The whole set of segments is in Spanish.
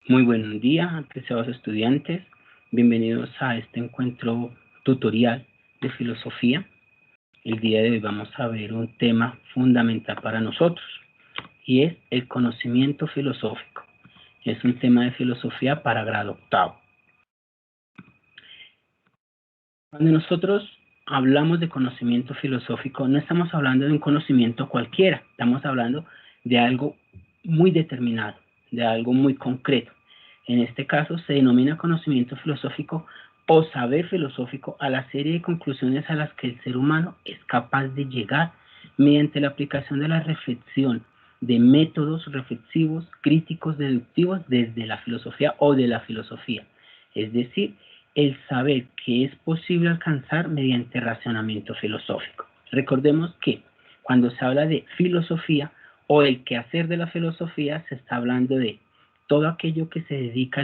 Muy buen día, apreciados estudiantes. Bienvenidos a este encuentro tutorial de filosofía. El día de hoy vamos a ver un tema fundamental para nosotros y es el conocimiento filosófico. Es un tema de filosofía para grado octavo. Cuando nosotros hablamos de conocimiento filosófico, no estamos hablando de un conocimiento cualquiera, estamos hablando de algo muy determinado, de algo muy concreto. En este caso se denomina conocimiento filosófico o saber filosófico a la serie de conclusiones a las que el ser humano es capaz de llegar mediante la aplicación de la reflexión de métodos reflexivos, críticos, deductivos desde la filosofía o de la filosofía. Es decir, el saber que es posible alcanzar mediante razonamiento filosófico. Recordemos que cuando se habla de filosofía o el quehacer de la filosofía, se está hablando de todo aquello que se dedica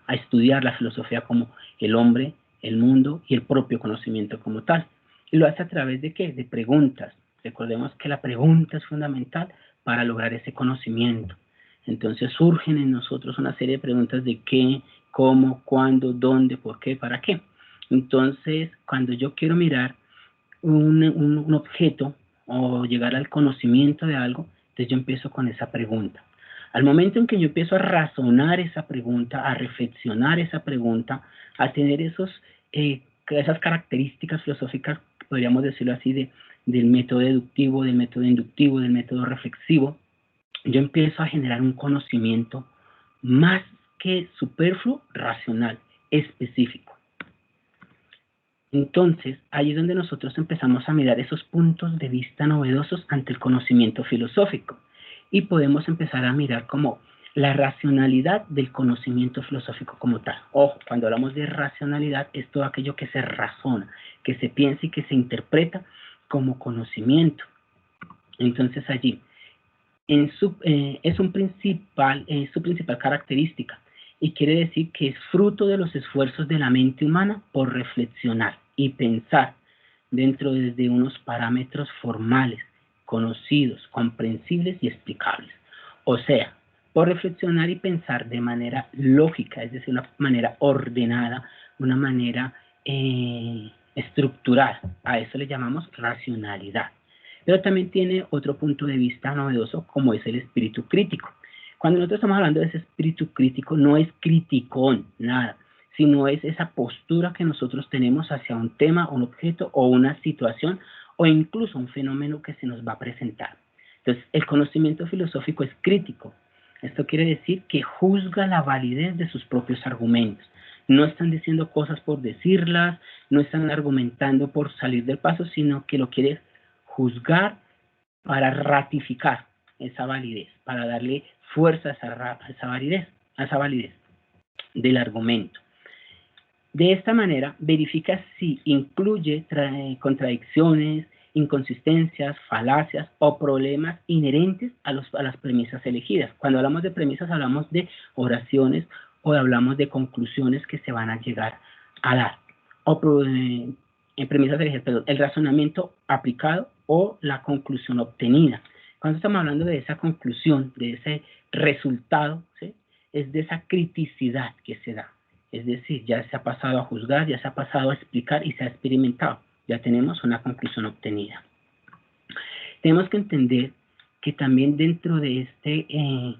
a estudiar la filosofía como el hombre, el mundo y el propio conocimiento como tal. Y lo hace a través de ¿qué? De preguntas. Recordemos que la pregunta es fundamental para lograr ese conocimiento. Entonces surgen en nosotros una serie de preguntas de qué, cómo, cuándo, dónde, por qué, para qué. Entonces, cuando yo quiero mirar un objeto o llegar al conocimiento de algo, entonces yo empiezo con esa pregunta. Al momento en que yo empiezo a razonar esa pregunta, a reflexionar esa pregunta, a tener esas características filosóficas, podríamos decirlo así, del método deductivo, del método inductivo, del método reflexivo, yo empiezo a generar un conocimiento más que superfluo, racional, específico. Entonces, ahí es donde nosotros empezamos a mirar esos puntos de vista novedosos ante el conocimiento filosófico y podemos empezar a mirar como la racionalidad del conocimiento filosófico como tal. Ojo, cuando hablamos de racionalidad es todo aquello que se razona, que se piensa y que se interpreta como conocimiento. Entonces allí es su principal característica y quiere decir que es fruto de los esfuerzos de la mente humana por reflexionar y pensar dentro de unos parámetros formales, conocidos, comprensibles y explicables. O sea, por reflexionar y pensar de manera lógica, es decir, una manera ordenada, una manera estructural. A eso le llamamos racionalidad. Pero también tiene otro punto de vista novedoso, como es el espíritu crítico. Cuando nosotros estamos hablando de ese espíritu crítico, no es criticón, nada, sino es esa postura que nosotros tenemos hacia un tema, un objeto o una situación o incluso un fenómeno que se nos va a presentar. Entonces, el conocimiento filosófico es crítico. Esto quiere decir que juzga la validez de sus propios argumentos. No están diciendo cosas por decirlas, no están argumentando por salir del paso, sino que lo quiere juzgar para ratificar esa validez, para darle fuerza a esa validez del argumento. De esta manera, verifica si incluye contradicciones, inconsistencias, falacias o problemas inherentes a las premisas elegidas. Cuando hablamos de premisas, hablamos de oraciones o hablamos de conclusiones que se van a llegar a dar. O en premisas elegidas, perdón, el razonamiento aplicado o la conclusión obtenida. Cuando estamos hablando de esa conclusión, de ese resultado, ¿sí? Es de esa criticidad que se da. Es decir, ya se ha pasado a juzgar, ya se ha pasado a explicar y se ha experimentado. Ya tenemos una conclusión obtenida. Tenemos que entender que también dentro de este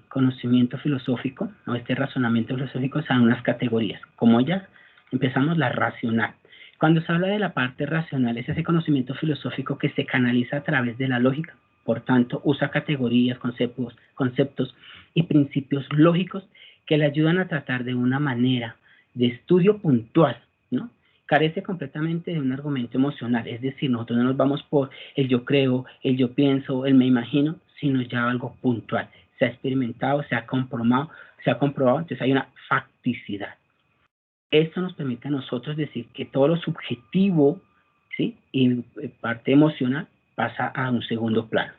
conocimiento filosófico o este razonamiento filosófico se dan unas categorías. Como ellas, empezamos la racional. Cuando se habla de la parte racional, es ese conocimiento filosófico que se canaliza a través de la lógica. Por tanto, usa categorías, conceptos y principios lógicos que le ayudan a tratar de una manera de estudio puntual, ¿no? Carece completamente de un argumento emocional, es decir, nosotros no nos vamos por el yo creo, el yo pienso, el me imagino, sino ya algo puntual. Se ha experimentado, se ha comprobado, entonces hay una facticidad. Esto nos permite a nosotros decir que todo lo subjetivo, ¿sí? Y parte emocional pasa a un segundo plano.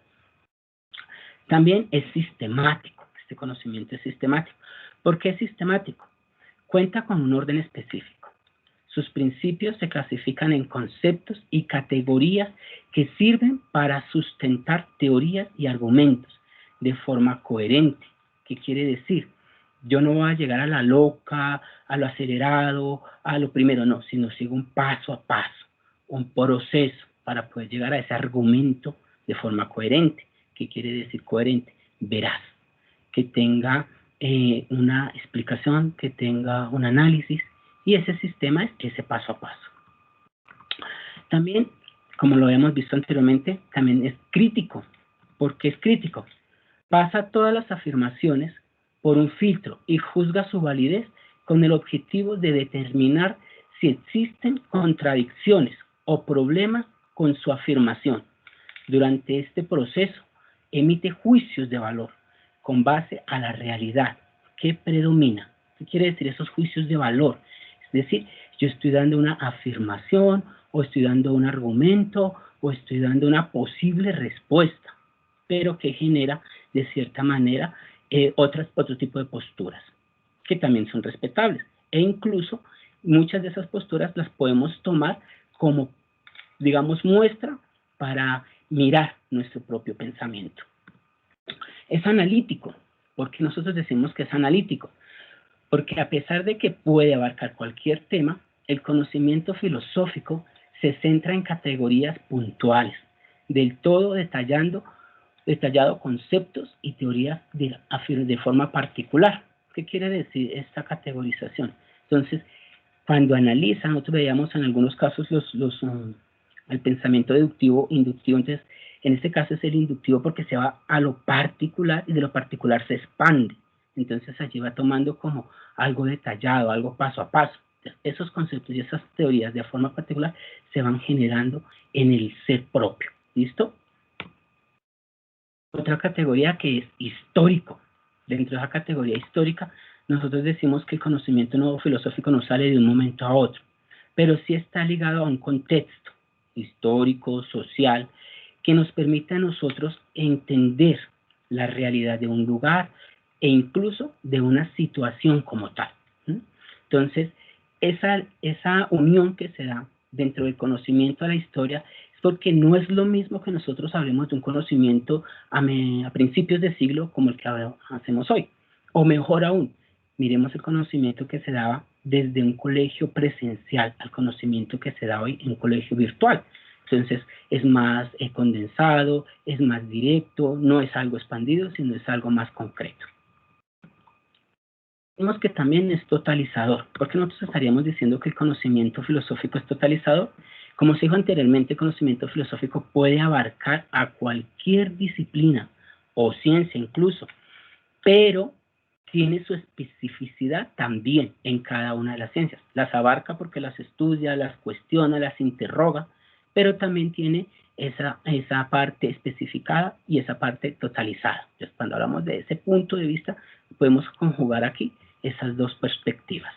También es sistemático, este conocimiento es sistemático. ¿Por qué es sistemático? Cuenta con un orden específico. Sus principios se clasifican en conceptos y categorías que sirven para sustentar teorías y argumentos de forma coherente. ¿Qué quiere decir? Yo no voy a llegar a la loca, a lo acelerado, a lo primero, no, sino sigo un paso a paso, un proceso para poder llegar a ese argumento de forma coherente. ¿Qué quiere decir coherente? Veraz, que tenga una explicación, que tenga un análisis, y ese sistema es ese paso a paso. También, como lo habíamos visto anteriormente, también es crítico. ¿Por qué es crítico? Pasa todas las afirmaciones por un filtro y juzga su validez con el objetivo de determinar si existen contradicciones o problemas con su afirmación. Durante este proceso, emite juicios de valor con base a la realidad que predomina. ¿Qué quiere decir esos juicios de valor? Es decir, yo estoy dando una afirmación, o estoy dando un argumento, o estoy dando una posible respuesta, pero que genera, de cierta manera, otro tipo de posturas, que también son respetables. E incluso, muchas de esas posturas las podemos tomar como, digamos, muestra para mirar nuestro propio pensamiento. Es analítico. ¿Por qué nosotros decimos que es analítico? Porque a pesar de que puede abarcar cualquier tema, el conocimiento filosófico se centra en categorías puntuales, del todo detallado conceptos y teorías de forma particular. ¿Qué quiere decir esta categorización? Entonces, cuando analizan, nosotros veíamos en algunos casos el pensamiento deductivo, inductivo. Entonces, en este caso es el inductivo porque se va a lo particular y de lo particular se expande. Entonces allí va tomando como algo detallado, algo paso a paso. Entonces, esos conceptos y esas teorías de forma particular se van generando en el ser propio. ¿Listo? Otra categoría que es histórico. Dentro de esa categoría histórica, nosotros decimos que el conocimiento nuevo filosófico no sale de un momento a otro, pero sí está ligado a un contexto histórico, social, que nos permite a nosotros entender la realidad de un lugar e incluso de una situación como tal. Entonces, esa unión que se da dentro del conocimiento a la historia es porque no es lo mismo que nosotros hablemos de un conocimiento a principios de siglo como el que hacemos hoy. O mejor aún, miremos el conocimiento que se daba desde un colegio presencial al conocimiento que se da hoy en un colegio virtual. Entonces, es más condensado, es más directo, no es algo expandido, sino es algo más concreto. Vemos que también es totalizador. ¿Por qué nosotros estaríamos diciendo que el conocimiento filosófico es totalizador? Como se dijo anteriormente, el conocimiento filosófico puede abarcar a cualquier disciplina o ciencia incluso, pero tiene su especificidad también en cada una de las ciencias. Las abarca porque las estudia, las cuestiona, las interroga, pero también tiene esa parte especificada y esa parte totalizada. Entonces, cuando hablamos de ese punto de vista, podemos conjugar aquí esas dos perspectivas.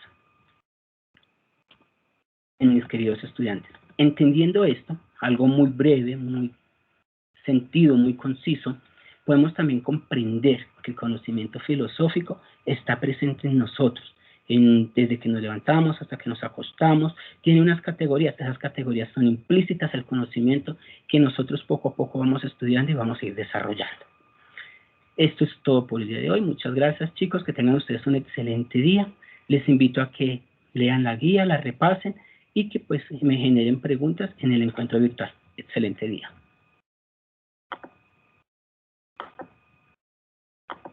En mis queridos estudiantes, entendiendo esto, algo muy breve, muy sentido, muy conciso, podemos también comprender que el conocimiento filosófico está presente en nosotros, desde que nos levantamos hasta que nos acostamos, tiene unas categorías, esas categorías son implícitas al conocimiento que nosotros poco a poco vamos estudiando y vamos a ir desarrollando. Esto es todo por el día de hoy. Muchas gracias, chicos, que tengan ustedes un excelente día. Les invito a que lean la guía, la repasen y que pues me generen preguntas en el encuentro virtual. Excelente día.